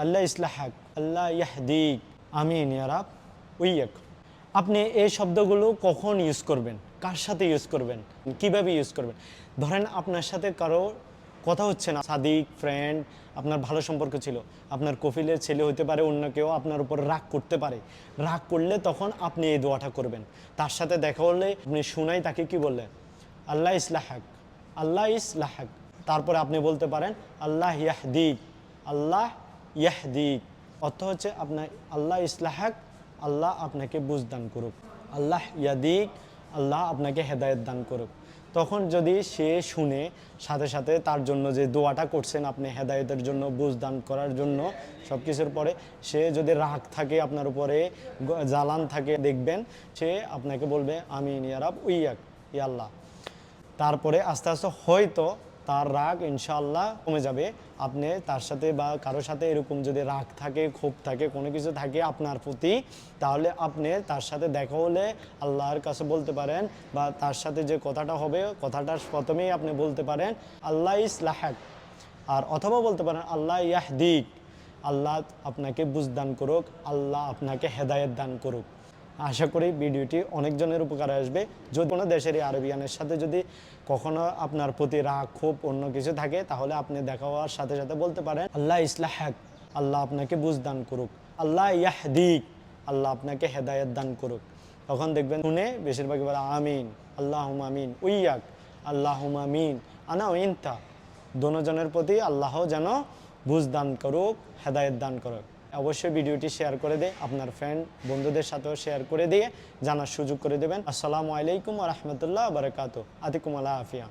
আল্লাহ ইসলাহাক, আল্লাহ ইয়াহদিক, আমিন ইয়া রাব উইয়াক। আপনি এই শব্দগুলো কখন ইউজ করবেন, কার সাথে ইউজ করবেন, কিভাবে ইউজ করবেন? ধরেন আপনার সাথে কারো কথা হচ্ছে না, সাদিক ফ্রেন্ড, আপনার ভালো সম্পর্ক ছিল, আপনার কফিলের ছেলে হতে পারে, অন্য কেউ আপনার উপর রাগ করতে পারে। রাগ করলে তখন আপনি এই দোয়াটা করবেন। তার সাথে দেখা হলে আপনি শুনাই তাকে কি বললেন, আল্লাহ ইসলাহাক, আল্লাহ ইসলাহাক। তারপরে আপনি বলতে পারেন আল্লাহ ইয়াহদিক, আল্লাহ ইয়াহদিক। অর্থ হচ্ছে আপনার আল্লাহ ইসলাহাক, আল্লাহ আপনাকে বুঝ দান করুক, আল্লাহ ইয়াদিক, আল্লাহ আপনাকে হেদায়েত দান করুক। তখন যদি সে শুনে সাথে সাথে তার জন্য যে দোয়াটা করছেন আপনি হেদায়েতের জন্য, বুঝ দান করার জন্য, সব কিছুর পরে সে যদি রাগ থাকে আপনার উপরে, জ্বালান থাকে, দেখবেন সে আপনাকে বলবে আমিন ইয়া রাব উইয়াক, ইয়া আল্লাহ। তারপরে আস্তে আস্তে হয়তো তার রাগ ইনশাআল্লাহ কমে যাবে। আপনি তার সাথে বা কারোর সাথে এরকম যদি রাগ থাকে, ক্ষোভ থাকে, কোনো কিছু থাকে আপনার প্রতি, তাহলে আপনি তার সাথে দেখা হলে আল্লাহর কাছে বলতে পারেন, বা তার সাথে যে কথাটা হবে কথাটার প্রথমেই আপনি বলতে পারেন আল্লাহ ইসলাহাক, আর অথবা বলতে পারেন আল্লাহ ইয়াহদিক, আল্লাহ আপনাকে বুঝ দান করুক, আল্লাহ আপনাকে হেদায়েত দান করুক। আশা করি ভিডিওটি অনেকজনের উপকারে আসবে। যদি কোনো দেশের এই আরবিয়ানের সাথে যদি কখনো আপনার প্রতি রাগ ক্ষোভ অন্য কিছু থাকে, তাহলে আপনি দেখা হওয়ার সাথে সাথে বলতে পারেন আল্লাহ ইসলাহাক, আল্লাহ আপনাকে বুঝ দান করুক, আল্লাহ ইয়াহদিক, আল্লাহ আপনাকে হেদায়েত দান করুক। তখন দেখবেন শুনে বেশিরভাগই বলে আমিন, আল্লাহুম্মা আমিন উইয়াক, আল্লাহুম্মা আমিন আনা ইনতা। দোনোজনের প্রতি আল্লাহ যেন বুঝ দান করুক, হেদায়েত দান করুক। অবশ্যই ভিডিওটি শেয়ার করে দিয়ে আপনার ফ্রেন্ড বন্ধুদের সাথেও শেয়ার করে দিয়ে জানার সুযোগ করে দেবেন। আসসালামু আলাইকুম ওয়া রাহমাতুল্লাহি ওয়া বারাকাতুহু। আতিকুম আলা আফিয়া।